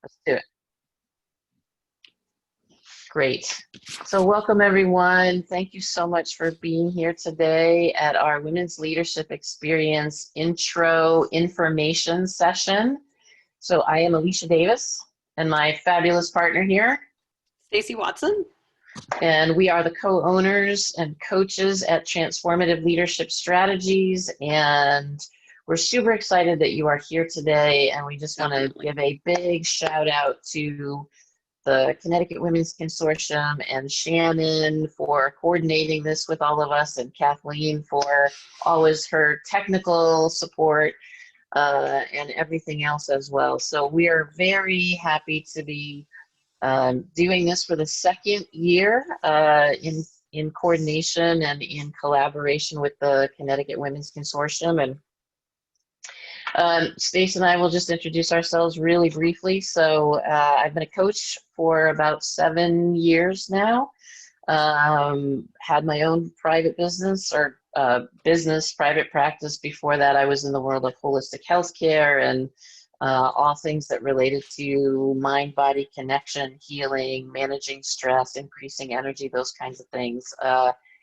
Let's do it. Great. So welcome everyone. Thank you so much for being here today at our Women's Leadership Experience Intro Information Session. So I am Alicia Davis and my fabulous partner here, Stacy Watson. And we are the co-owners and coaches at Transformative Leadership Strategies. And we're super excited that you are here today. And we just want to give a big shout out to the Connecticut Women's Consortium and Shannon for coordinating this with all of us, and Kathleen for always her technical support and everything else as well. So we are very happy to be doing this for the second year in coordination and in collaboration with the Connecticut Women's Consortium. And Stace and I will just introduce ourselves really briefly. So I've been a coach for about 7 years now. Had my own private business or private practice. Before that, I was in the world of holistic healthcare and all things that related to mind-body connection, healing, managing stress, increasing energy, those kinds of things.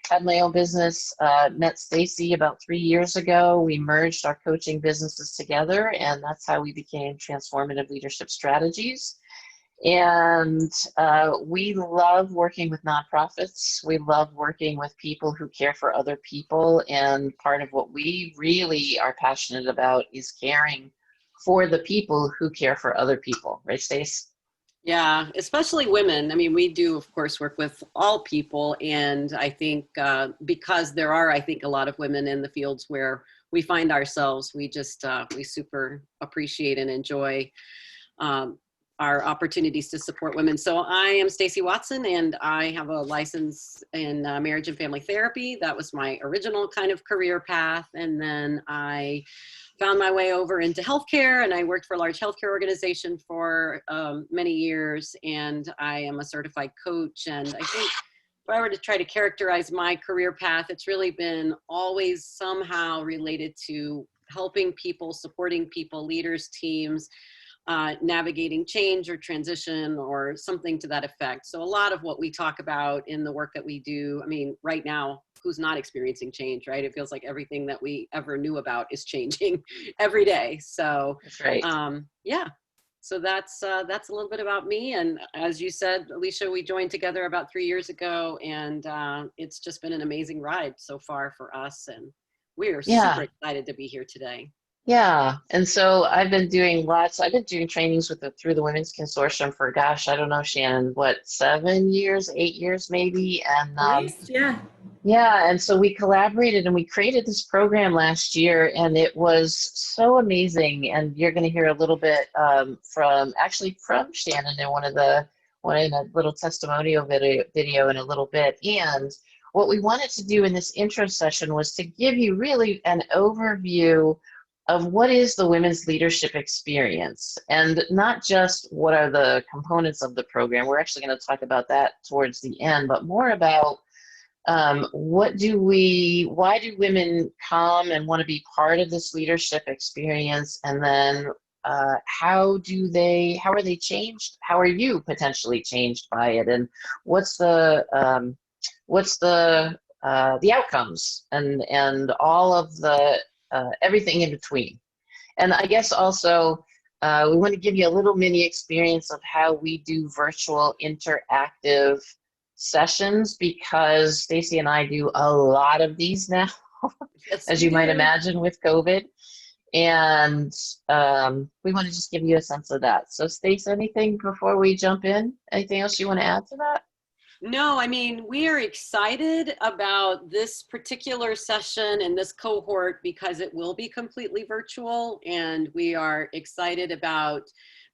Had my own business, met Stacy about 3 years ago. We merged our coaching businesses together, and that's how we became Transformative Leadership Strategies. And we love working with nonprofits. We love working with people who care for other people. And part of what we really are passionate about is caring for the people who care for other people. Right, Stace? Yeah, especially women. I mean, we do, of course, work with all people. And I think because there are, I think, a lot of women in the fields where we find ourselves, we just, we super appreciate and enjoy our opportunities to support women. So I am Stacy Watson, and I have a license in marriage and family therapy. That was my original kind of career path. And then I found my way over into healthcare, and I worked for a large healthcare organization for many years, and I am a certified coach. And I think if I were to try to characterize my career path, it's really been always somehow related to helping people, supporting people, leaders, teams, navigating change or transition or something to that effect. So a lot of what we talk about in the work that we do, I mean, right now, who's not experiencing change, right? It feels like everything that we ever knew about is changing every day. So that's right. Yeah, so that's a little bit about me. And as you said, Alicia, we joined together about 3 years ago, and it's just been an amazing ride so far for us. And we are super excited to be here today. Yeah, and so I've been doing trainings through the Women's Consortium for, gosh, I don't know, Shannon, what, 7 years, 8 years maybe? And Nice, yeah. Yeah, and so we collaborated and we created this program last year, and it was so amazing. And you're going to hear a little bit from Shannon in a little testimonial video in a little bit. And what we wanted to do in this intro session was to give you really an overview of what is the women's leadership experience, and not just what are the components of the program. We're actually going to talk about that towards the end, but more about why do women come and want to be part of this leadership experience? And then how are they changed? How are you potentially changed by it? And what's the outcomes and all of the everything in between? And I guess also we want to give you a little mini experience of how we do virtual interactive sessions, because Stacy and I do a lot of these now, as you might imagine, with COVID. And we want to just give you a sense of that. So Stacy, anything before we jump in? Anything else you want to add to that? No, I mean, we are excited about this particular session and this cohort because it will be completely virtual, and we are excited about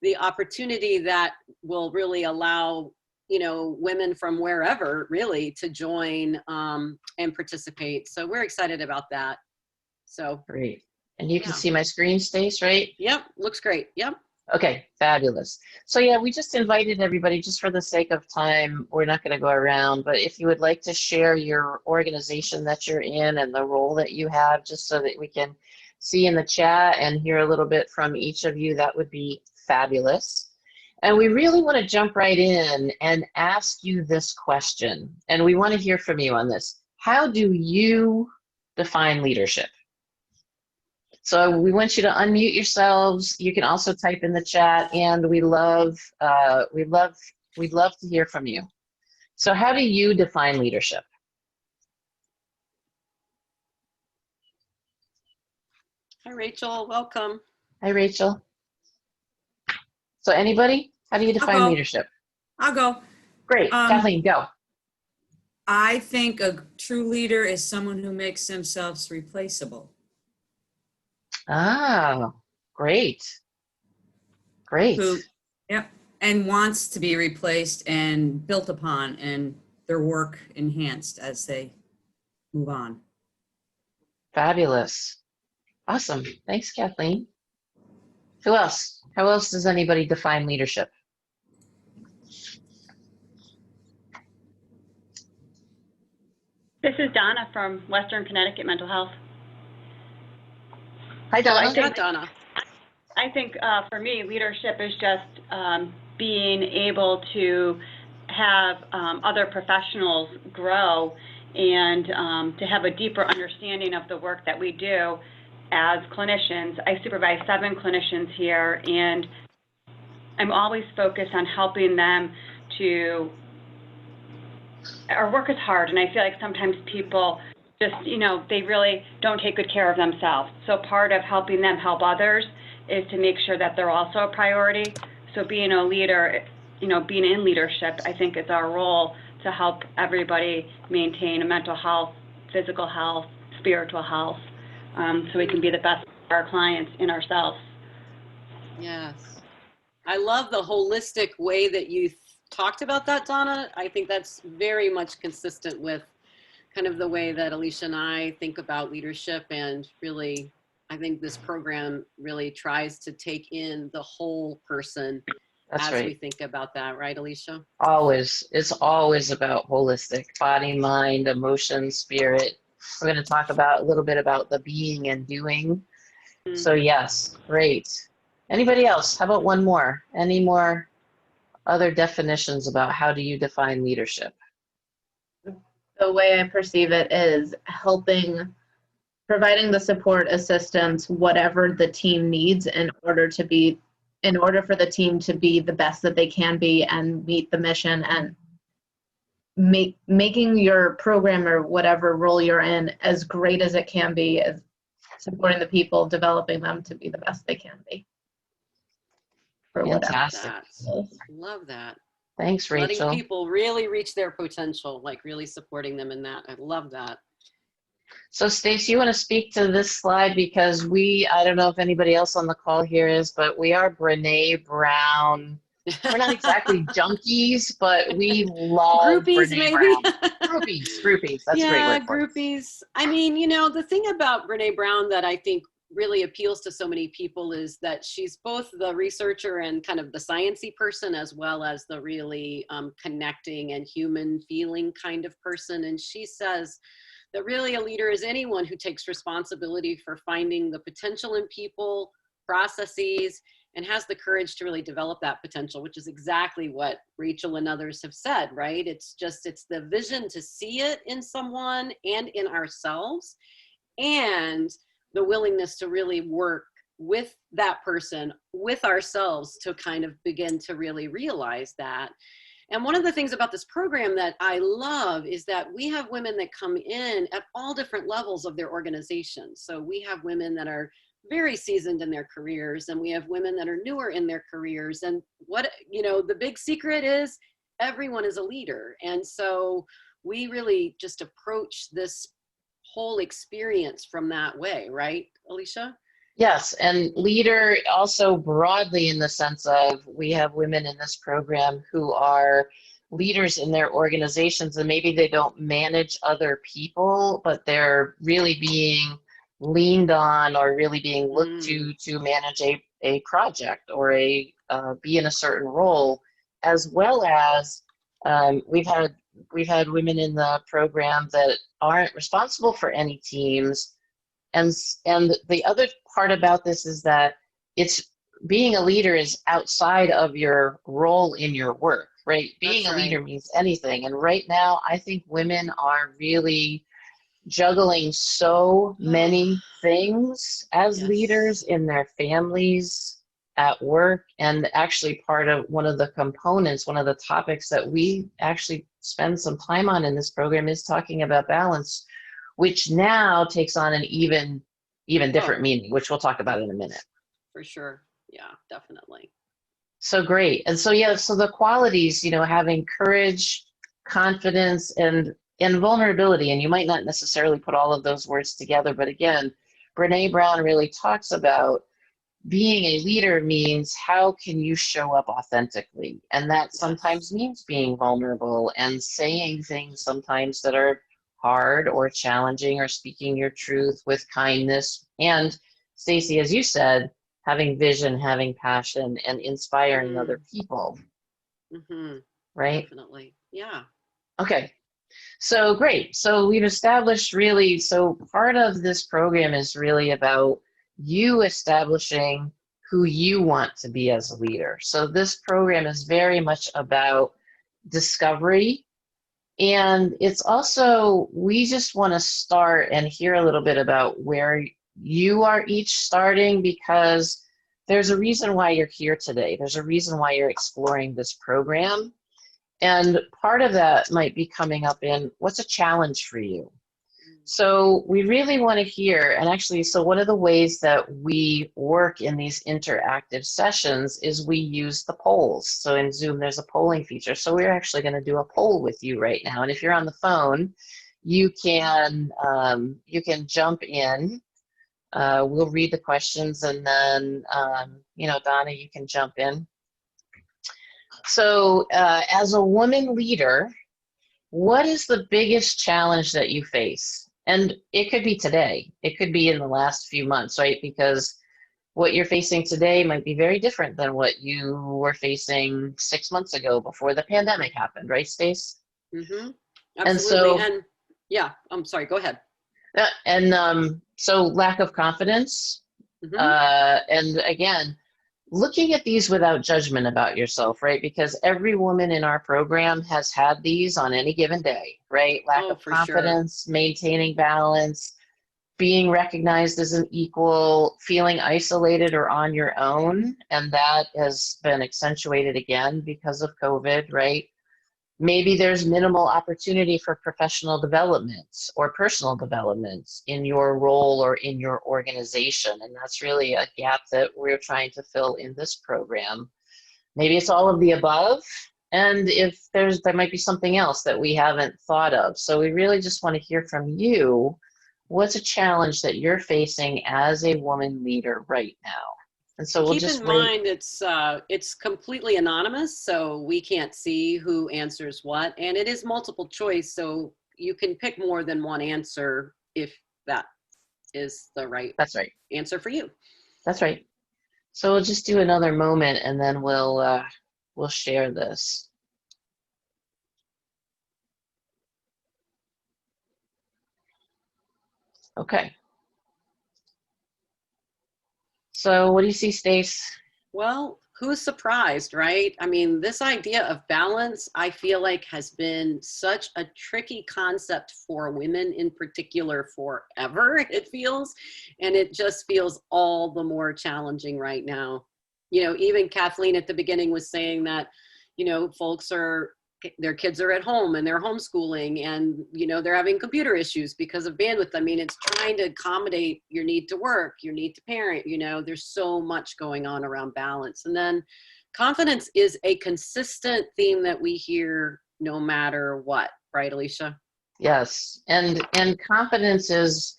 the opportunity that will really allow, you know, women from wherever really to join and participate. So we're excited about that. So great. And you can see my screen, Stace, right? Yep, looks great. Yep. Okay, fabulous. So yeah, we just invited everybody, just for the sake of time. We're not going to go around, but if you would like to share your organization that you're in and the role that you have, just so that we can see in the chat and hear a little bit from each of you, that would be fabulous. And we really want to jump right in and ask you this question. And we want to hear from you on this. How do you define leadership? So we want you to unmute yourselves. You can also type in the chat, and we'd love to hear from you. So how do you define leadership? Hi, Rachel. Welcome. Hi, Rachel. So anybody, how do you define leadership? I'll go. Great. Kathleen, go. I think a true leader is someone who makes themselves replaceable. Ah, great. Great. Yep. And wants to be replaced and built upon and their work enhanced as they move on. Fabulous. Awesome. Thanks, Kathleen. Who else? How else does anybody define leadership? This is Donna from Western Connecticut Mental Health. Hi, Donna. Hi, Donna. I think for me, leadership is just being able to have other professionals grow and to have a deeper understanding of the work that we do as clinicians. I supervise 7 clinicians here, and I'm always focused on helping them to, our work is hard, and I feel like sometimes people just, they really don't take good care of themselves. So part of helping them help others is to make sure that they're also a priority. So being a leader, being in leadership, I think it's our role to help everybody maintain a mental health, physical health, spiritual health, so we can be the best for our clients and ourselves. Yes. I love the holistic way that you talked about that, Donna. I think that's very much consistent with kind of the way that Alicia and I think about leadership, and really, I think this program really tries to take in the whole person. That's as right. We think about that, right, Alicia? Always. It's always about holistic, body, mind, emotion, spirit. We're going to talk about a little bit about the being and doing. Mm-hmm. So yes, great. Anybody else? How about one more? Any more other definitions about how do you define leadership? The way I perceive it is providing the support, assistance, whatever the team needs in order for the team to be the best that they can be and meet the mission, and making your program or whatever role you're in as great as it can be, as supporting the people, developing them to be the best they can be. Fantastic. Love that. Thanks, Rachel. Letting people really reach their potential, like really supporting them in that. I love that. So Stacey, you want to speak to this slide, because I don't know if anybody else on the call here is, but we are Brene Brown. We're not exactly junkies, but we love groupies, Brene maybe. Brown. Groupies. That's a great word for it. Groupies. I mean, the thing about Brene Brown that I think really appeals to so many people is that she's both the researcher and kind of the sciencey person, as well as the really connecting and human feeling kind of person. And she says that really a leader is anyone who takes responsibility for finding the potential in people, processes, and has the courage to really develop that potential, which is exactly what Rachel and others have said, right? It's the vision to see it in someone and in ourselves, and the willingness to really work with that person, with ourselves, to kind of begin to really realize that. And one of the things about this program that I love is that we have women that come in at all different levels of their organization. So we have women that are very seasoned in their careers, and we have women that are newer in their careers. And the big secret is everyone is a leader. And so we really just approach this whole experience from that way, right, Alicia? Yes, and leader also broadly in the sense of we have women in this program who are leaders in their organizations, and maybe they don't manage other people, but they're really being leaned on or really being looked to manage a project or be in a certain role, as well as we've had women in the program that aren't responsible for any teams. And the other part about this is that it's being a leader is outside of your role in your work, right? Being That's a leader right. means anything. And right now, I think women are really juggling so many things as Yes. leaders in their families, at work, and actually part of one of the components, one of the topics that we actually spend some time on in this program is talking about balance, which now takes on an even different meaning, which we'll talk about in a minute. For sure. Yeah, definitely. So great. And so, yeah, so the qualities, having courage, confidence, and vulnerability, and you might not necessarily put all of those words together, but again, Brene Brown really talks about being a leader means how can you show up authentically? And that sometimes means being vulnerable and saying things sometimes that are hard or challenging, or speaking your truth with kindness. And Stacey, as you said, having vision, having passion, and inspiring other people. Mm-hmm. Right? Definitely. Yeah. Okay. So great. So we've established really, so part of this program is really about you establishing who you want to be as a leader. So this program is very much about discovery. And it's also, we just want to start and hear a little bit about where you are each starting, because there's a reason why you're here today. There's a reason why you're exploring this program. And part of that might be coming up in what's a challenge for you. So we really want to hear, and actually, so one of the ways that we work in these interactive sessions is we use the polls. So in Zoom, there's a polling feature. So we're actually going to do a poll with you right now. And if you're on the phone, you can jump in. We'll read the questions, and then, Donna, you can jump in. So as a woman leader, what is the biggest challenge that you face? And it could be today. It could be in the last few months, right? Because what you're facing today might be very different than what you were facing 6 months ago before the pandemic happened, right, Stace? Mm-hmm. And Absolutely. so, And yeah, I'm sorry, go ahead. so lack of confidence. Mm-hmm. And again, looking at these without judgment about yourself, right? Because every woman in our program has had these on any given day, right? Lack of For confidence, maintaining balance, being recognized as an equal, feeling isolated or on your own. And that has been accentuated again because of COVID, right? Maybe there's minimal opportunity for professional development or personal development in your role or in your organization. And that's really a gap that we're trying to fill in this program. Maybe it's all of the above. And if there might be something else that we haven't thought of. So we really just want to hear from you. What's a challenge that you're facing as a woman leader right now? And so we'll Keep just in mind it's completely anonymous, so we can't see who answers what, and it is multiple choice, so you can pick more than one answer if that is the right answer for you. That's right. So we'll just do another moment, and then we'll share this. Okay. So what do you see, Stace? Well, who's surprised, right? I mean, this idea of balance, I feel like has been such a tricky concept for women in particular forever, it feels. And it just feels all the more challenging right now. Even Kathleen at the beginning was saying that, folks their kids are at home and they're homeschooling, and they're having computer issues because of bandwidth. I mean, it's trying to accommodate your need to work, your need to parent. There's so much going on around balance. And then confidence is a consistent theme that we hear no matter what, right, Alicia? Yes, and confidence is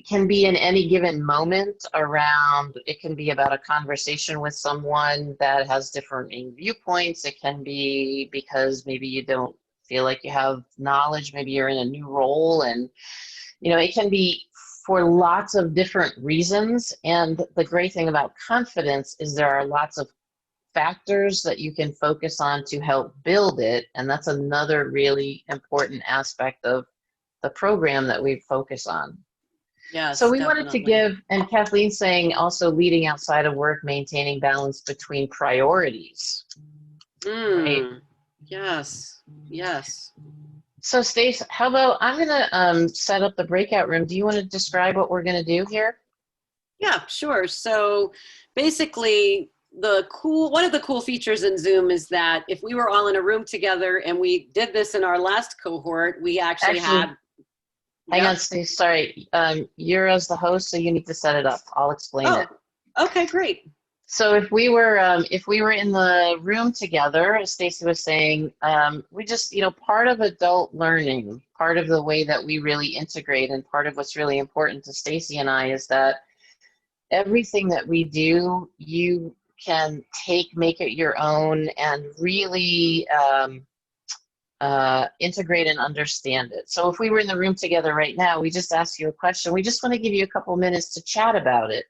can be in any given moment around. It can be about a conversation with someone that has different viewpoints. It can be because maybe you don't feel like you have knowledge. Maybe you're in a new role, and it can be for lots of different reasons. And the great thing about confidence is there are lots of factors that you can focus on to help build it. And that's another really important aspect of the program that we focus on. Yes, So we wanted to definitely. give, and Kathleen's saying also leading outside of work, maintaining balance between priorities, right? Yes, yes. So Stace, how about I'm gonna set up the breakout room. Do you want to describe what we're gonna do here? Yeah, sure. So basically, one of the cool features in Zoom is that if we were all in a room together, and we did this in our last cohort, we actually had. Hang Yep. on, Steve. Sorry. You're as the host, so you need to set it up. I'll explain it. Okay, great. So if we were in the room together, as Stacy was saying, we just, part of adult learning, part of the way that we really integrate, and part of what's really important to Stacy and I is that everything that we do, you can make it your own, and really integrate and understand it. So if we were in the room together right now, we just ask you a question. We just want to give you a couple minutes to chat about it.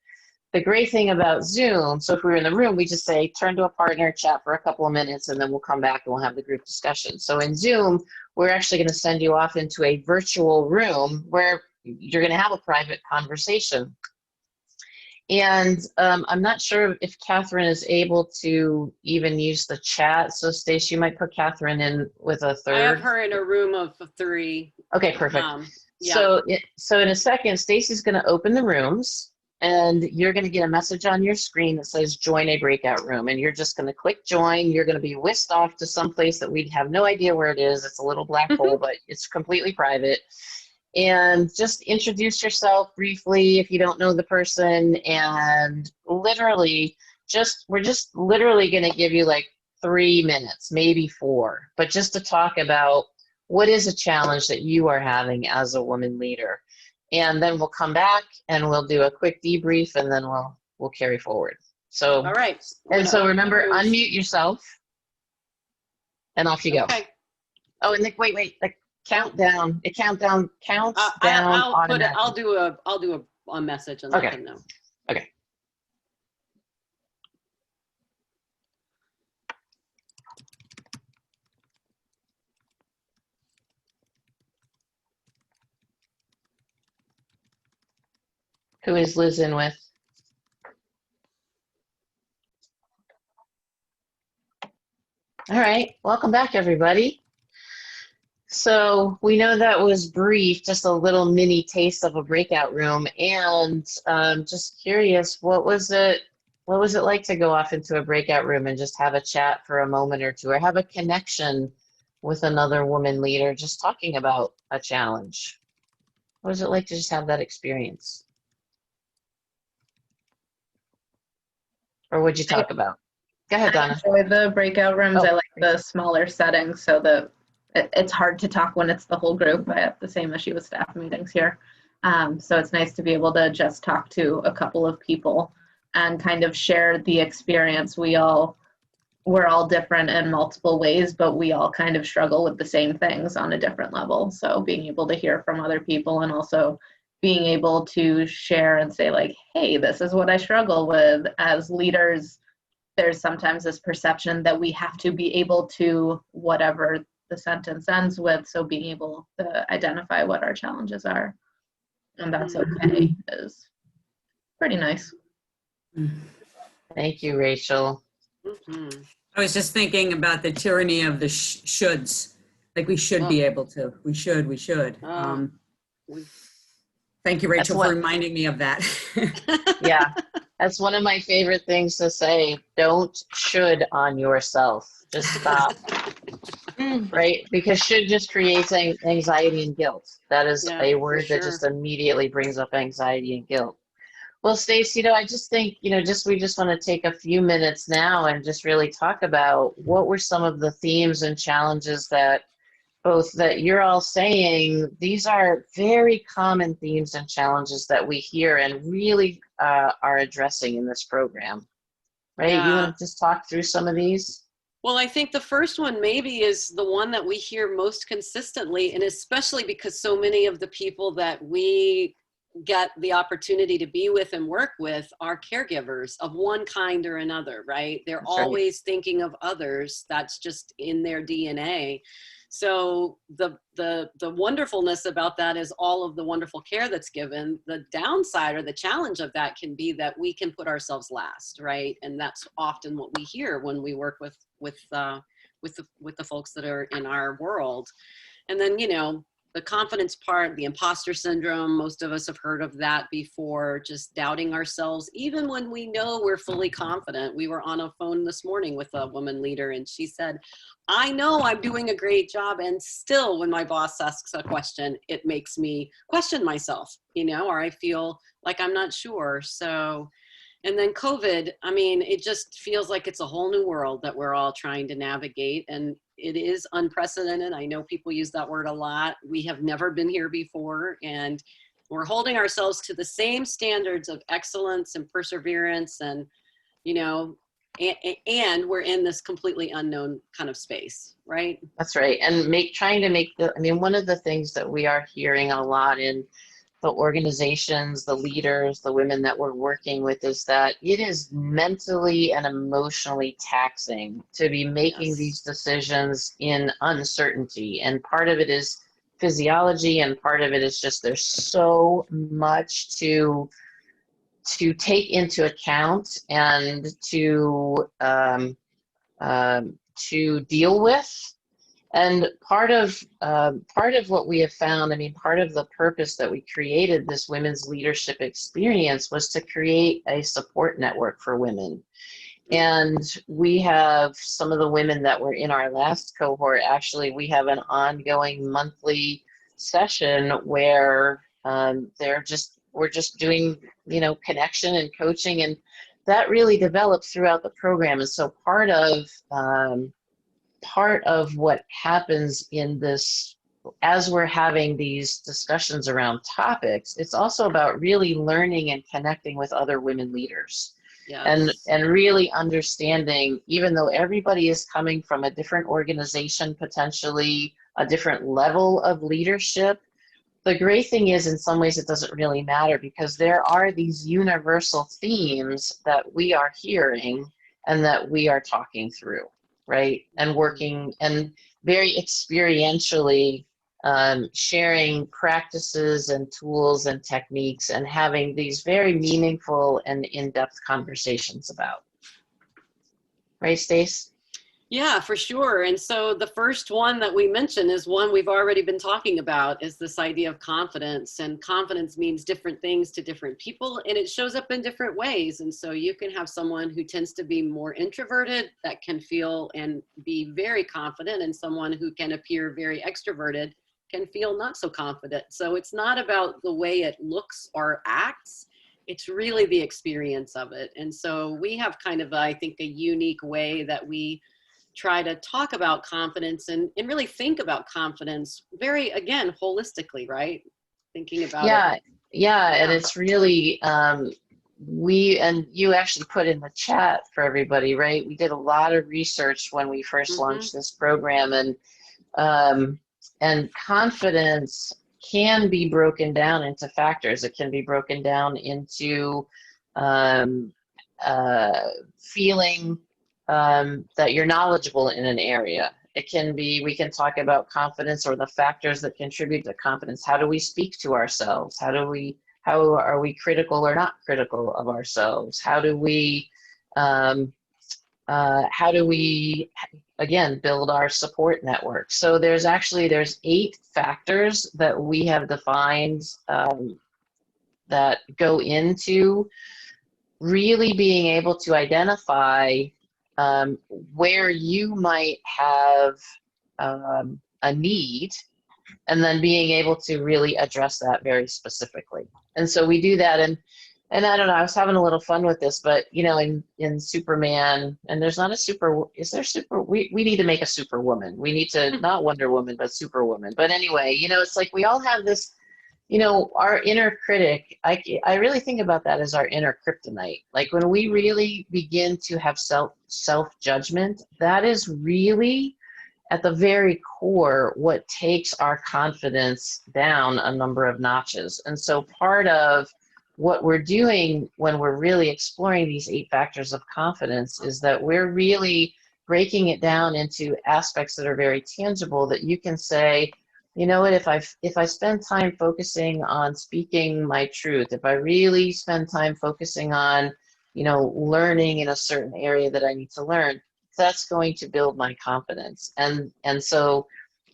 The great thing about Zoom, so if we were in the room, we just say, turn to a partner, chat for a couple of minutes, and then we'll come back and we'll have the group discussion. So in Zoom, we're actually going to send you off into a virtual room where you're going to have a private conversation. And I'm not sure if Catherine is able to even use the chat. So Stacey, you might put Catherine in with a third. I have her in a room of 3. Okay, perfect. Yeah. So in a second, Stacey's going to open the rooms, and you're going to get a message on your screen that says join a breakout room, and you're just going to click join. You're going to be whisked off to some place that we have no idea where it is. It's a little black hole, but it's completely private. And just introduce yourself briefly if you don't know the person, and literally we're just literally going to give you like 3 minutes, maybe 4, but just to talk about what is a challenge that you are having as a woman leader. And then we'll come back and we'll do a quick debrief, and then we'll carry forward. So, all right. And so remember, unmute yourself and off you go. Okay. Oh, and wait, the countdown. It counts down automatically. I'll do a message and let them know. Okay. Who is Liz in with? All right, welcome back, everybody. So we know that was brief, just a little mini taste of a breakout room, and just curious, what was it like to go off into a breakout room and just have a chat for a moment or two, or have a connection with another woman leader, just talking about a challenge? What was it like to just have that experience? Or what'd you talk about? Go ahead, Donna. I enjoy the breakout rooms. I like the smaller settings, so it's hard to talk when it's the whole group. I have the same issue with staff meetings here. So it's nice to be able to just talk to a couple of people and kind of share the experience. We're all different in multiple ways, but we all kind of struggle with the same things on a different level. So being able to hear from other people, and also being able to share and say like, hey, this is what I struggle with. As leaders, there's sometimes this perception that we have to be able to whatever the sentence ends with. So being able to identify what our challenges are, and that's okay, is pretty nice. Thank you, Rachel. Mm-hmm. I was just thinking about the tyranny of the shoulds. Like we should be able to. We should. Thank you, Rachel, for reminding me of that. Yeah, that's one of my favorite things to say. Don't should on yourself. Just stop. Right? Because should just creates anxiety and guilt. That is a word that just immediately brings up anxiety and guilt. Well, Stace, I just think, we just want to take a few minutes now and just really talk about what were some of the themes and challenges that you're all saying. These are very common themes and challenges that we hear and really are addressing in this program. Right? Yeah. You want to just talk through some of these? Well, I think the first one maybe is the one that we hear most consistently, and especially because so many of the people that we get the opportunity to be with and work with are caregivers of one kind or another, right? They're always thinking of others. That's just in their DNA. So the wonderfulness about that is all of the wonderful care that's given. The downside or the challenge of that can be that we can put ourselves last, right? And that's often what we hear when we work with the folks that are in our world. And then, you know, the confidence part, the imposter syndrome, most of us have heard of that before, just doubting ourselves, even when we know we're fully confident. We were on a phone this morning with a woman leader, and she said, I know I'm doing a great job, and still when my boss asks a question, it makes me question myself, you know, or I feel like I'm not sure. So, and then COVID, I mean, it just feels like it's a whole new world that we're all trying to navigate, and it is unprecedented. I know people use that word a lot. We have never been here before, and we're holding ourselves to the same standards of excellence and perseverance, and, you know, and we're in this completely unknown kind of space, right? That's right. And trying to make I mean, one of the things that we are hearing a lot in the organizations, the leaders, the women that we're working with is that it is mentally and emotionally taxing to be making these decisions in uncertainty. And part of it is physiology, and part of it is just there's so much to take into account and to deal with. And part of what we have found, I mean, part of the purpose that we created this women's leadership experience was to create a support network for women. And we have some of the women that were in our last cohort, actually, we have an ongoing monthly session where we're just doing, you know, connection and coaching, and that really developed throughout the program. And so part of what happens in this, as we're having these discussions around topics, it's also about really learning and connecting with other women leaders. Yes. And really understanding, even though everybody is coming from a different organization, potentially a different level of leadership, the great thing is, in some ways, it doesn't really matter, because there are these universal themes that we are hearing and that we are talking through, right? And working and very experientially sharing practices and tools and techniques and having these very meaningful and in-depth conversations about. Right, Stace? Yeah, for sure. And so the first one that we mentioned is one we've already been talking about, is this idea of confidence. And confidence means different things to different people, and it shows up in different ways. And so you can have someone who tends to be more introverted that can feel and be very confident, and someone who can appear very extroverted can feel not so confident. So it's not about the way it looks or acts. It's really the experience of it. And so we have kind of, I think, a unique way that we try to talk about confidence and really think about confidence very, again, holistically, right? Thinking about it. Yeah, and it's really, and you actually put in the chat for everybody, right? We did a lot of research when we first launched this program, and confidence can be broken down into factors. It can be broken down into feeling that you're knowledgeable in an area. It can be, we can talk about confidence or the factors that contribute to confidence. How do we speak to ourselves? How are we critical or not critical of ourselves? How do we again build our support network? So there's 8 factors that we have defined that go into really being able to identify where you might have a need, and then being able to really address that very specifically. And so we do that, and I don't know, I was having a little fun with this, but you know, in Superman, and there's not a super, is there super, we need to make a superwoman. We need to, not Wonder Woman, but Superwoman. But anyway, you know, it's like we all have this, you know, our inner critic. I really think about that as our inner kryptonite. Like when we really begin to have self-judgment, that is really at the very core what takes our confidence down a number of notches. And so part of what we're doing when we're really exploring these 8 factors of confidence is that we're really breaking it down into aspects that are very tangible that you can say, you know what, if I spend time focusing on speaking my truth, if I really spend time focusing on, you know, learning in a certain area that I need to learn, that's going to build my confidence. And so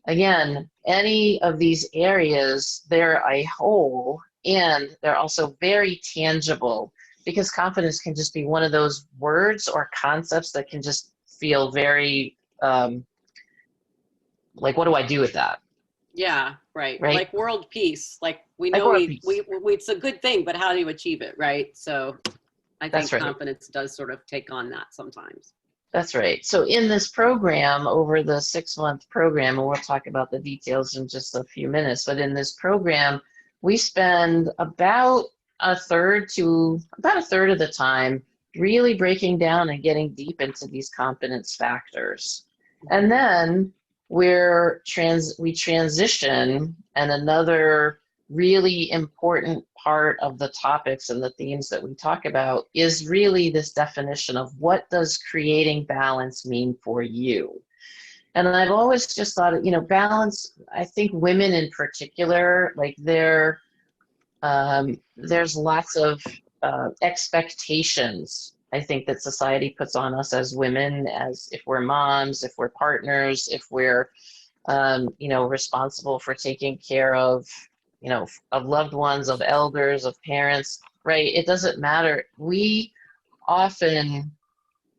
again, any of these areas, they're a whole, and they're also very tangible, because confidence can just be one of those words or concepts that can just feel very like, what do I do with that? Yeah, right. Right? Like world peace. Like we Like know world we peace. it's a good thing, but how do you achieve it, right? So I That's think right. confidence does sort of take on that sometimes. That's right. So in this program, over the 6-month program, and we'll talk about the details in just a few minutes, but in this program, we spend about a third of the time really breaking down and getting deep into these confidence factors. And then we transition, and another really important part of the topics and the themes that we talk about is really this definition of what does creating balance mean for you. And I've always just thought, you know, balance, I think women in particular, like there's lots of expectations, I think, that society puts on us as women, as if we're moms, if we're partners, if we're you know, responsible for taking care of, you know, of loved ones, of elders, of parents, right? It doesn't matter. We often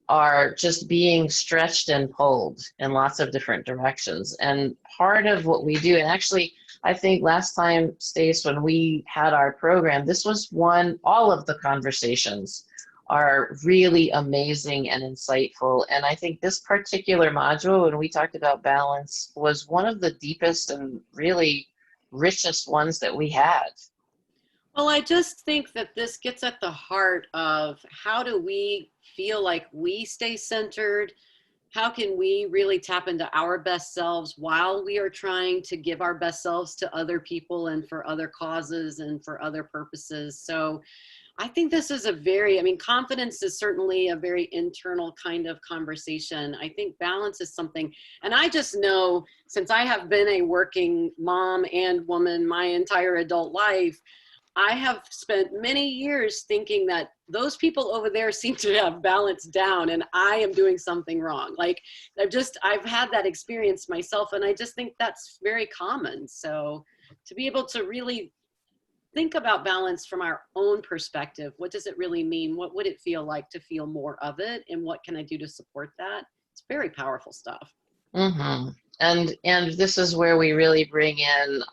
are just being stretched and pulled in lots of different directions. And part of what we do, and actually, I think last time, Stace, when we had our program, this was all of the conversations are really amazing and insightful. And I think this particular module, when we talked about balance, was one of the deepest and really richest ones that we had. Well, I just think that this gets at the heart of how do we feel like we stay centered? How can we really tap into our best selves while we are trying to give our best selves to other people and for other causes and for other purposes? So I think this is confidence is certainly a very internal kind of conversation. I think balance is something, and I just know, since I have been a working mom and woman my entire adult life, I have spent many years thinking that those people over there seem to have balance down and I am doing something wrong. Like I've had that experience myself, and I just think that's very common. So to be able to really think about balance from our own perspective, what does it really mean? What would it feel like to feel more of it? And what can I do to support that? It's very powerful stuff. Mm-hmm. And this is where we really bring in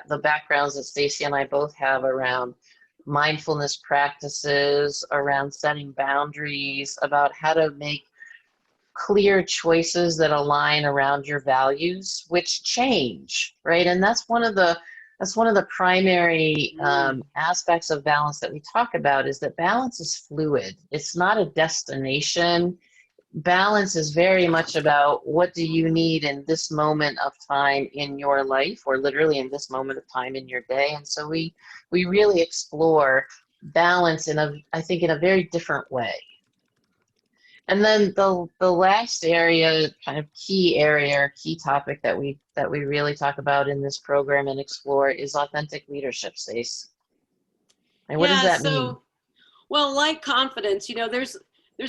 the backgrounds that Stacy and I both have around mindfulness practices, around setting boundaries, about how to make clear choices that align around your values, which change, right? And that's one of the primary aspects of balance that we talk about, is that balance is fluid. It's not a destination. Balance is very much about what do you need in this moment of time in your life, or literally in this moment of time in your day. And so we really explore balance I think in a very different way. And then the last area, kind of key topic that we really talk about in this program and explore is authentic leadership, Stace. And what does that mean? Well, like confidence, you know, there's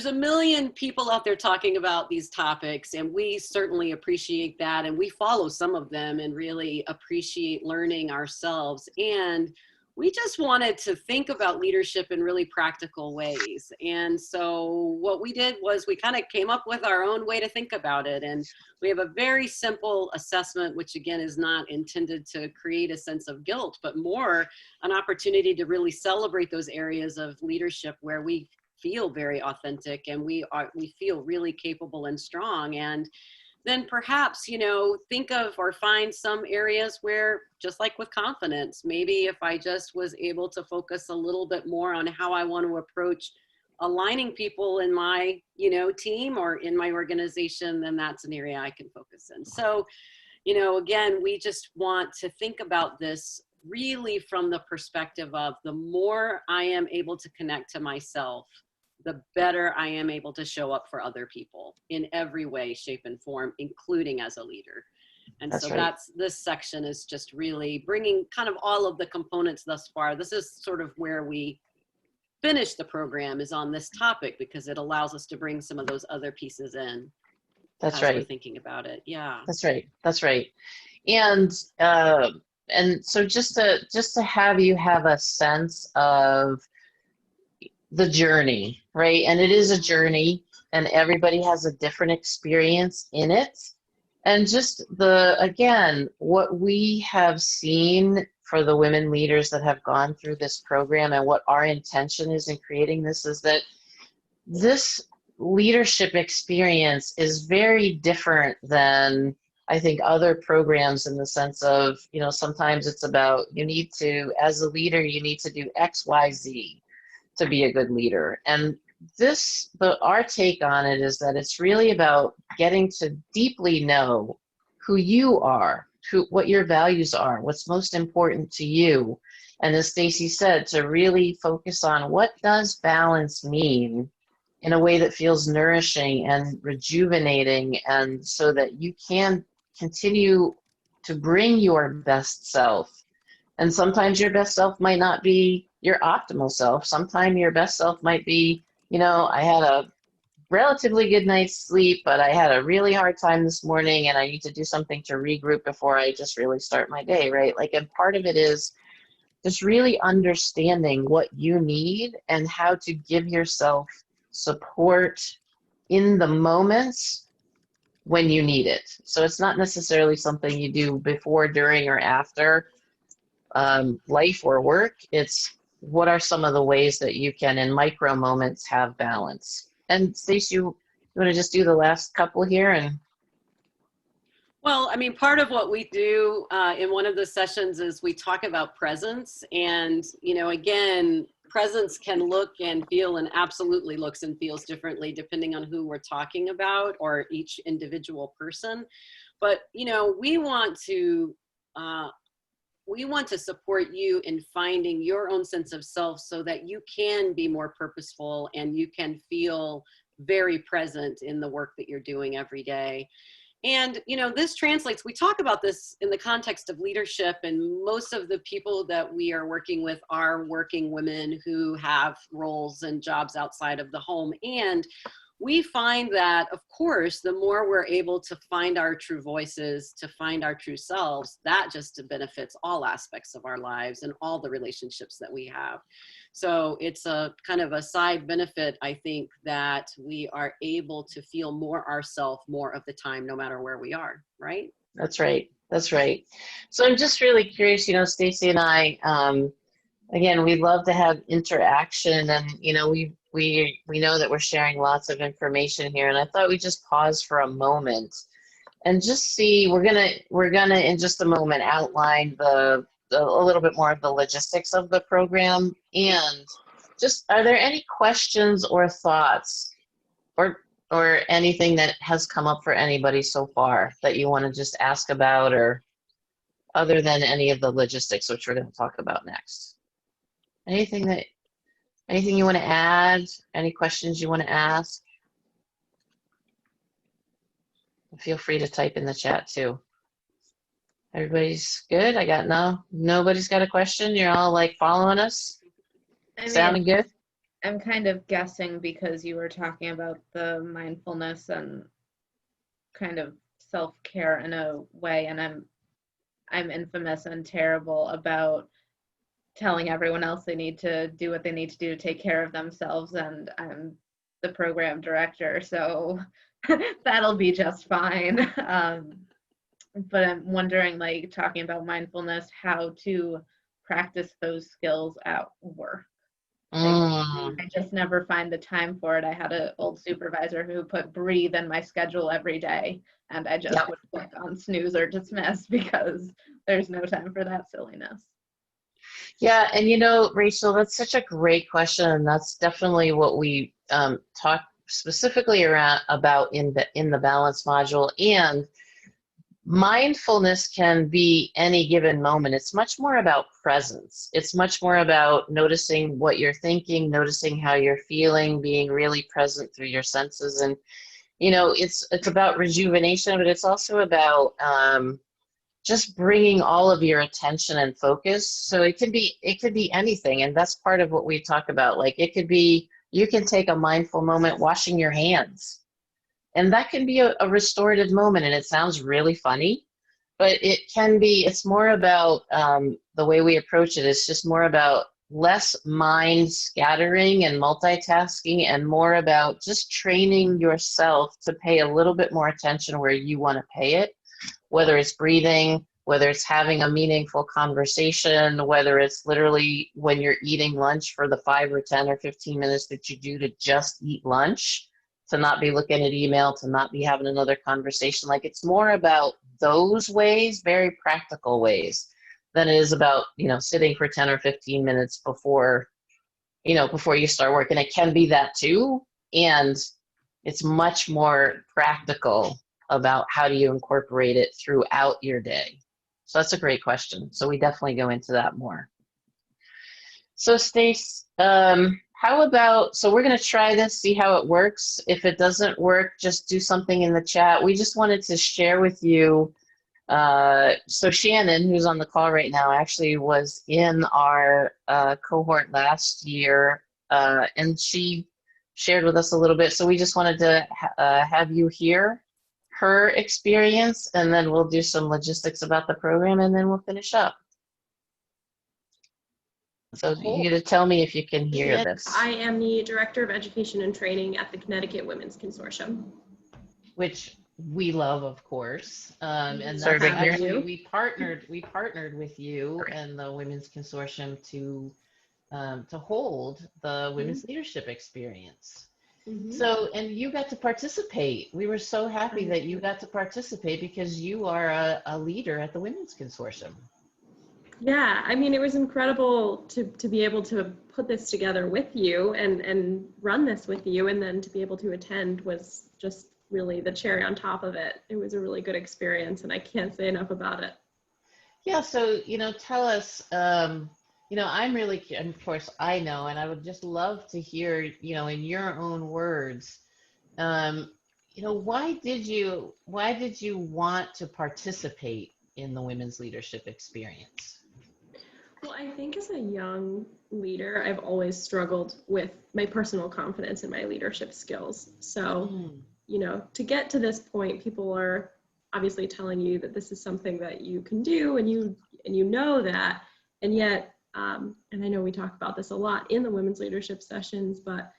a million people out there talking about these topics, and we certainly appreciate that, and we follow some of them and really appreciate learning ourselves. And we just wanted to think about leadership in really practical ways. And so what we did was we kind of came up with our own way to think about it. And we have a very simple assessment, which again is not intended to create a sense of guilt, but more an opportunity to really celebrate those areas of leadership where we feel very authentic and we feel really capable and strong. And then perhaps, you know, think of or find some areas where, just like with confidence, maybe if I just was able to focus a little bit more on how I want to approach aligning people in my, you know, team or in my organization, then that's an area I can focus in. So, you know, again, we just want to think about this really from the perspective of the more I am able to connect to myself, the better I am able to show up for other people in every way, shape, and form, including as a leader. And That's so right. this section is just really bringing kind of all of the components thus far. This is sort of where we finish the program, is on this topic, because it allows us to bring some of those other pieces in. That's as we're right. thinking about it. Yeah. That's right. That's right. And so just to have you have a sense of the journey, right? And it is a journey, and everybody has a different experience in it. And just again, what we have seen for the women leaders that have gone through this program, and what our intention is in creating this, is that this leadership experience is very different than, I think, other programs, in the sense of, sometimes it's about, as a leader, you need to do X, Y, Z to be a good leader. And our take on it is that it's really about getting to deeply know who you are, what your values are, what's most important to you. And as Stacy said, to really focus on, what does balance mean in a way that feels nourishing and rejuvenating, and so that you can continue to bring your best self. And sometimes your best self might not be your optimal self. Sometimes your best self might be, I had a relatively good night's sleep, but I had a really hard time this morning, and I need to do something to regroup before I just really start my day, right? And part of it is just really understanding what you need and how to give yourself support in the moments when you need it. So it's not necessarily something you do before, during, or after life or work. It's, what are some of the ways that you can, in micro moments, have balance? And Stacey, you want to just do the last couple here? And well, I mean, part of what we do in one of the sessions is we talk about presence. And, again, presence can look and feel, and absolutely looks and feels differently depending on who we're talking about, or each individual person. But, we want to support you in finding your own sense of self, so that you can be more purposeful and you can feel very present in the work that you're doing every day. And, this translates, we talk about this in the context of leadership, and most of the people that we are working with are working women who have roles and jobs outside of the home. And we find that, of course, the more we're able to find our true voices, to find our true selves, that just benefits all aspects of our lives and all the relationships that we have. So it's a kind of a side benefit, I think, that we are able to feel more ourselves more of the time, no matter where we are, right? That's right. That's right. So I'm just really curious, Stacey and I, again, we love to have interaction, and, we know that we're sharing lots of information here, and I thought we'd just pause for a moment and just see. We're gonna in just a moment outline a little bit more of the logistics of the program, and just, are there any questions or thoughts or anything that has come up for anybody so far that you want to just ask about, or other than any of the logistics, which we're going to talk about next? Anything you want to add? Any questions you want to ask? Feel free to type in the chat too. Everybody's good? Nobody's got a question? You're all following us? Sounding good? I'm kind of guessing, because you were talking about the mindfulness and kind of self-care in a way, and I'm infamous and terrible about telling everyone else they need to do what they need to do to take care of themselves, and I'm the program director, so that'll be just fine. But I'm wondering, talking about mindfulness, how to practice those skills at work. I just never find the time for it. I had an old supervisor who put breathe in my schedule every day, and I just would click on snooze or dismiss, because there's no time for that silliness. Yeah, and Rachel, that's such a great question, and that's definitely what we talk specifically about in the balance module. And mindfulness can be any given moment. It's much more about presence. It's much more about noticing what you're thinking, noticing how you're feeling, being really present through your senses. And, you know, it's about rejuvenation, but it's also about just bringing all of your attention and focus. So it could be anything. And that's part of what we talk about. Like it could be, you can take a mindful moment washing your hands. And that can be a restorative moment, and it sounds really funny, but it's more about the way we approach it. It's just more about less mind scattering and multitasking and more about just training yourself to pay a little bit more attention where you want to pay it, whether it's breathing, whether it's having a meaningful conversation, whether it's literally when you're eating lunch for the 5 or 10 or 15 minutes that you do to just eat lunch, to not be looking at email, to not be having another conversation. Like it's more about those ways, very practical ways, than it is about, you know, sitting for 10 or 15 minutes before you start work. And it can be that too. And it's much more practical about how do you incorporate it throughout your day. So that's a great question. So we definitely go into that more. So Stace, how about, so we're going to try this, see how it works. If it doesn't work, just do something in the chat. We just wanted to share with you. So Shannon, who's on the call right now, actually was in our cohort last year, and she shared with us a little bit. So we just wanted to have you hear her experience, and then we'll do some logistics about the program, and then we'll finish up. So you got to tell me if you can hear this. I am the Director of Education and Training at the Connecticut Women's Consortium. Which we love, of course. And that's Sorry, but you're- actually, we partnered with you and the Women's Consortium to hold the Women's Leadership Experience. So, and you got to participate. We were so happy that you got to participate because you are a leader at the Women's Consortium. Yeah, I mean, it was incredible to be able to put this together with you and run this with you, and then to be able to attend was just really the cherry on top of it. It was a really good experience, and I can't say enough about it. Yeah, so, you know, tell us, you know, I'm really, and of course I know, and I would just love to hear, you know, in your own words, you know, why did you want to participate in the Women's Leadership Experience? Well, I think as a young leader, I've always struggled with my personal confidence and my leadership skills. So, you know, to get to this point, people are obviously telling you that this is something that you can do, and you know that, and yet, and I know we talk about this a lot in the women's leadership sessions, but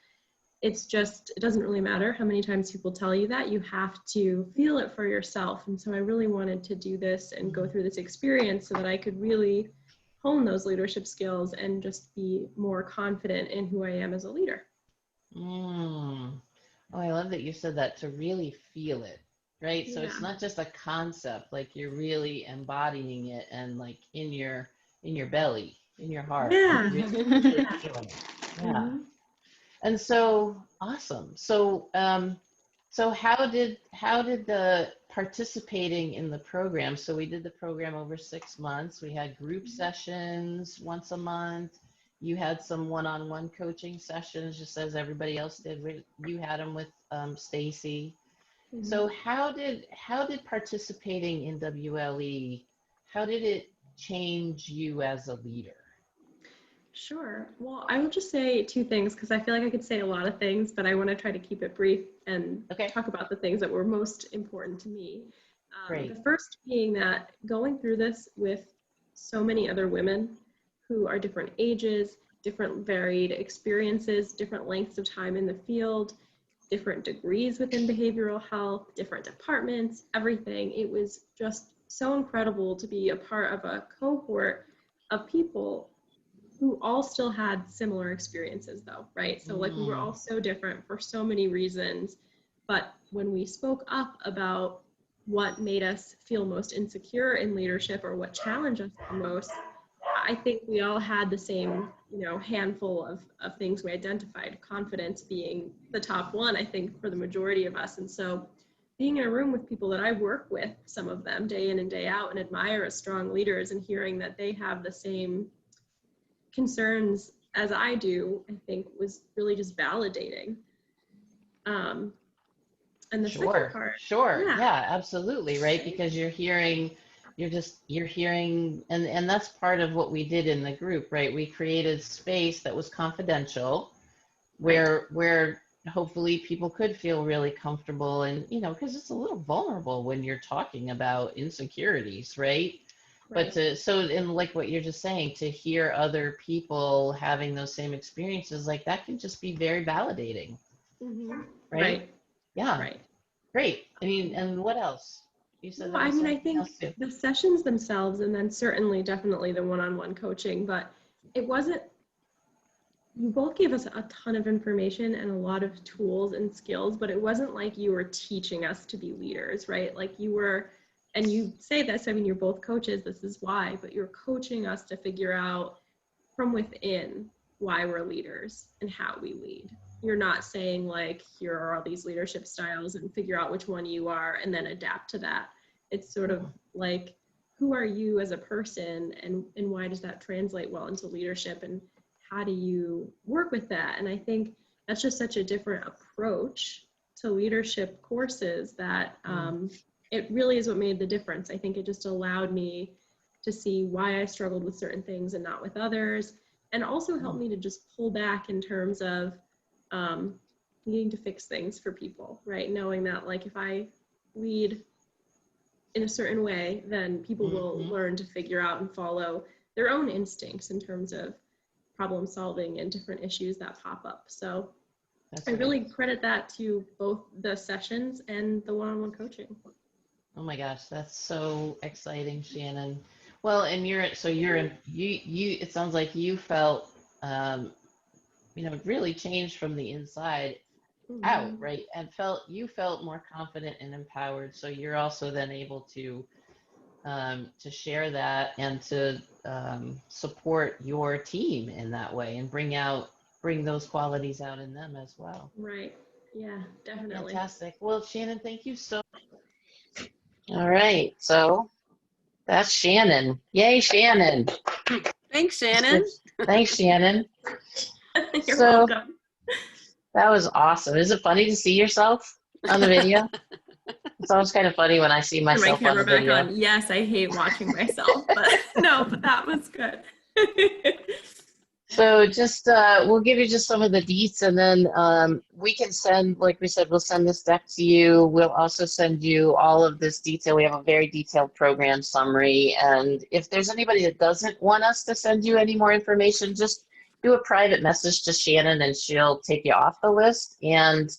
it's just, it doesn't really matter how many times people tell you that. You have to feel it for yourself. And so I really wanted to do this and go through this experience so that I could really hone those leadership skills and just be more confident in who I am as a leader. Oh, I love that you said that, to really feel it, right? So it's Yeah. not just a concept, like you're really embodying it, and like in your belly, in your heart. Yeah. You're really feeling it. Yeah. And so awesome. So so how did the participating in the program, so we did the program over 6 months. We had group sessions once a month. You had some one-on-one coaching sessions, just as everybody else did. You had them with Stacy. So how did participating in WLE, how did it change you as a leader? Sure. Well, I would just say 2 things, because I feel like I could say a lot of things, but I want to try to keep it brief and talk about the things that were most important to me. Great. The first being that going through this with so many other women who are different ages, different varied experiences, different lengths of time in the field, different degrees within behavioral health, different departments, everything. It was just so incredible to be a part of a cohort of people who all still had similar experiences though, right? So like we were all so different for so many reasons, but when we spoke up about what made us feel most insecure in leadership or what challenged us the most, I think we all had the same, you know, handful of things we identified, confidence being the top one, I think, for the majority of us. And so being in a room with people that I work with, some of them day in and day out, and admire as strong leaders, and hearing that they have the same concerns as I do, I think was really just validating. And the second part, yeah, absolutely, right? Because you're hearing, and that's part of what we did in the group, right? We created space that was confidential, where hopefully people could feel really comfortable, and because it's a little vulnerable when you're talking about insecurities, right? But and like what you're just saying, to hear other people having those same experiences, like that can just be very validating. Right? Yeah. Right. Great. I mean, and what else? You said there was I something think else too. the sessions themselves, and then certainly definitely the one-on-one coaching, but it wasn't, you both gave us a ton of information and a lot of tools and skills, but it wasn't like you were teaching us to be leaders, right? Like you were, and you say this, I mean, you're both coaches, this is why, but you're coaching us to figure out from within why we're leaders and how we lead. You're not saying like, here are all these leadership styles and figure out which one you are and then adapt to that. It's sort of like, who are you as a person, and why does that translate well into leadership, and how do you work with that? And I think that's just such a different approach to leadership courses that it really is what made the difference. I think it just allowed me to see why I struggled with certain things and not with others, and also helped me to just pull back in terms of needing to fix things for people, right? Knowing that like if I lead in a certain way, then people will learn to figure out and follow their own instincts in terms of problem solving and different issues that pop up. So I really credit that to both the sessions and the one-on-one coaching. Oh my gosh, that's so exciting, Shannon. Well, and it sounds like you felt, really changed from the inside out, right? And you felt more confident and empowered. So you're also then able to share that and to support your team in that way, and bring those qualities out in them as well. Right. Yeah, definitely. Fantastic. Well, Shannon, thank you so much. All right. So that's Shannon. Yay, Shannon. Thanks, Shannon. Thanks, Shannon. You're So, welcome. that was awesome. Is it funny to see yourself on the video? It's always kind of funny when I see myself my camera on the video. back on. Yes, I hate watching myself, but no, but that was good. So just, we'll give you just some of the deets, and then we can send, like we said, we'll send this deck to you. We'll also send you all of this detail. We have a very detailed program summary. And if there's anybody that doesn't want us to send you any more information, just do a private message to Shannon and she'll take you off the list. And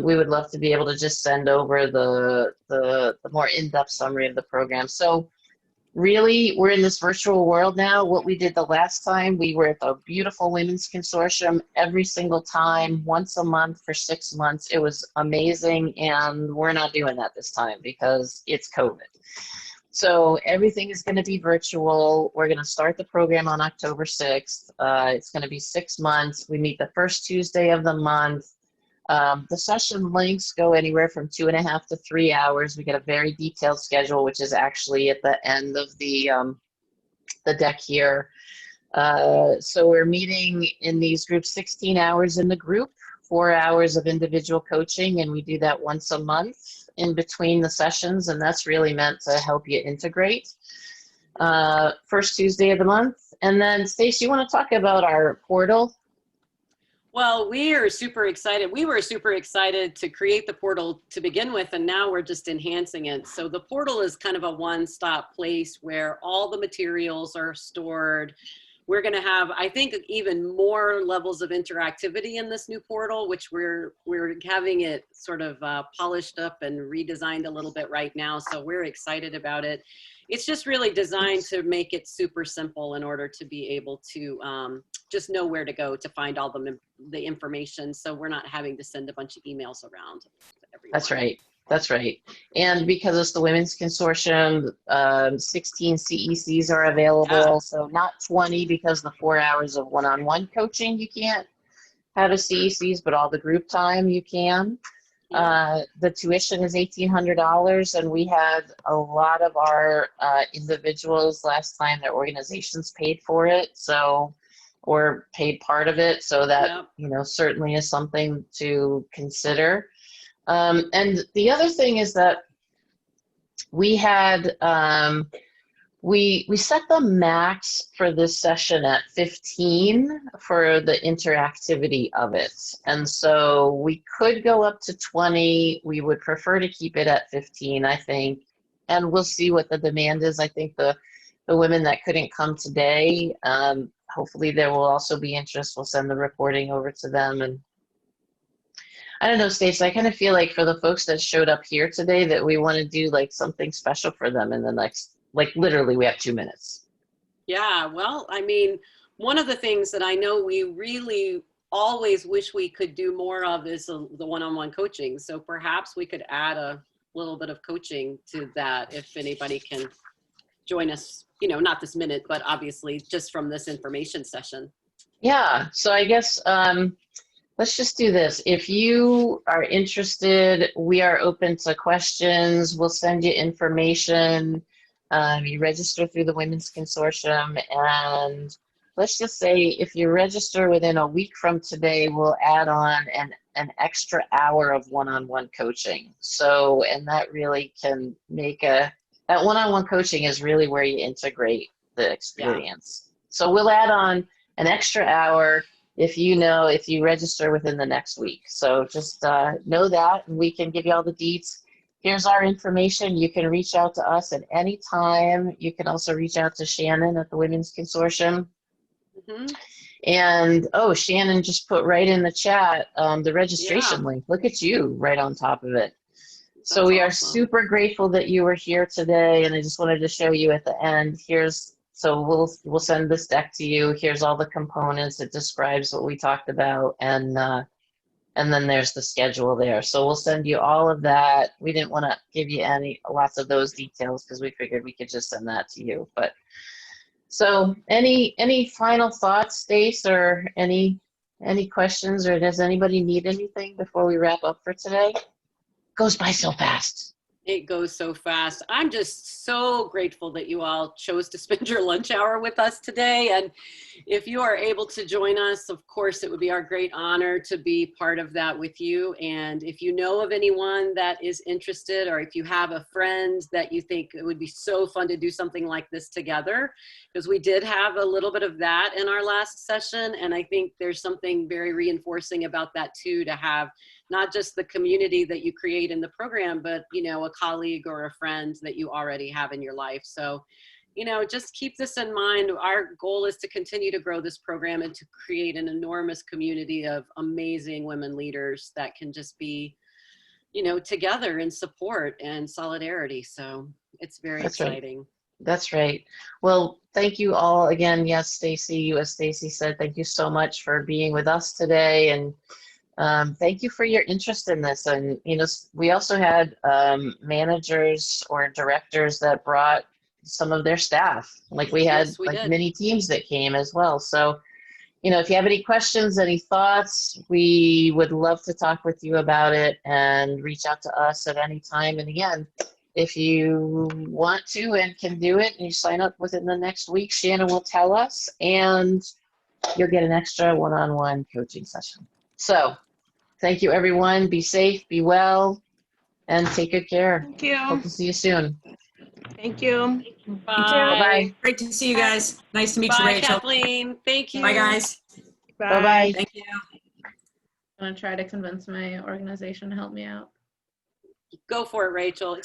we would love to be able to just send over the more in-depth summary of the program. So really, we're in this virtual world now. What we did the last time, we were at the beautiful Women's Consortium every single time, once a month for 6 months. It was amazing, and we're not doing that this time because it's COVID. So everything is going to be virtual. We're going to start the program on October 6th. It's going to be 6 months. We meet the first Tuesday of the month. The session lengths go anywhere from 2.5 to 3 hours. We get a very detailed schedule, which is actually at the end of the deck here. So we're meeting in these groups 16 hours in the group, 4 hours of individual coaching, and we do that once a month in between the sessions, and that's really meant to help you integrate. First Tuesday of the month. And then, Stacey, you want to talk about our portal? Well, we are super excited. We were super excited to create the portal to begin with, and now we're just enhancing it. So the portal is kind of a one-stop place where all the materials are stored. We're going to have, I think, even more levels of interactivity in this new portal, which we're having it sort of polished up and redesigned a little bit right now. So we're excited about it. It's just really designed to make it super simple in order to be able to just know where to go to find all the information. So we're not having to send a bunch of emails around to everyone. That's right. That's right. And because it's the Women's Consortium, 16 CECs are available. Yeah. So not 20 because the 4 hours of one-on-one coaching, you can't have a CECs, but all the group time you can. The tuition is $1,800, and we had a lot of our individuals last time, their organizations paid for it, so, or paid part of it, so that, Yep. you know, certainly is something to consider. And the other thing is that we had, we set the max for this session at 15 for the interactivity of it. And so we could go up to 20. We would prefer to keep it at 15, I think. And we'll see what the demand is. I think the women that couldn't come today, hopefully there will also be interest. We'll send the recording over to them. And I don't know, Stacey, I kind of feel like for the folks that showed up here today that we want to do like something special for them in the next, like literally we have 2 minutes. Yeah, well, I mean, one of the things that I know we really always wish we could do more of is the one-on-one coaching. So perhaps we could add a little bit of coaching to that if anybody can join us, you know, not this minute, but obviously just from this information session. Yeah, so I guess let's just do this. If you are interested, we are open to questions. We'll send you information. You register through the Women's Consortium, and let's just say if you register within a week from today, we'll add on an extra hour of one-on-one coaching. So, and that really can make that one-on-one coaching is really where you integrate the experience. Yeah. So we'll add on an extra hour if you register within the next week. So just know that, and we can give you all the deets. Here's our information. You can reach out to us at any time. You can also reach out to Shannon at the Women's Consortium. Mm-hmm. And, oh, Shannon just put right in the chat the registration link. Look at you right on top of it. That's so we are super grateful that you were here today, and I just wanted to show you at the end. So we'll send this deck to you. Here's all the components. It describes what we talked about, and then there's the schedule there. So we'll send you all of that. We didn't want to give you lots of those details because we figured we could just send that to you. But so any final thoughts, Stace, or any questions, or does anybody need anything before we wrap up for today? Goes by so fast. It goes so fast. I'm just so grateful that you all chose to spend your lunch hour with us today. And if you are able to join us, of course, it would be our great honor to be part of that with you. And if you know of anyone that is interested, or if you have a friend that you think it would be so fun to do something like this together, because we did have a little bit of that in our last session. And I think there's something very reinforcing about that too, to have not just the community that you create in the program, but, you know, a colleague or a friend that you already have in your life. So, you know, just keep this in mind. Our goal is to continue to grow this program and to create an enormous community of amazing women leaders that can just be, you know, together in support and solidarity. So it's very exciting. Right. That's right. Well, thank you all again. Yes, Stacey, as Stacey said, thank you so much for being with us today. And thank you for your interest in this. And, you know, we also had managers or directors that brought some of their staff. Like we had mini teams that came as well. So, you know, if you have any questions, any thoughts, we would love to talk with you about it, and reach out to us at any time. And again, if you want to and can do it and you sign up within the next week, Shannon will tell us, and you'll get an extra one-on-one coaching session. So thank you, everyone. Be safe, be well, and take good care. Thank you. Hope to see you soon. Thank you. Bye. Bye-bye. Great to see you guys. Nice to meet you, Rachel. Kathleen. Thank you. Bye, guys. Bye-bye. Thank you. I'm going to try to convince my organization to help me out. Go for it, Rachel.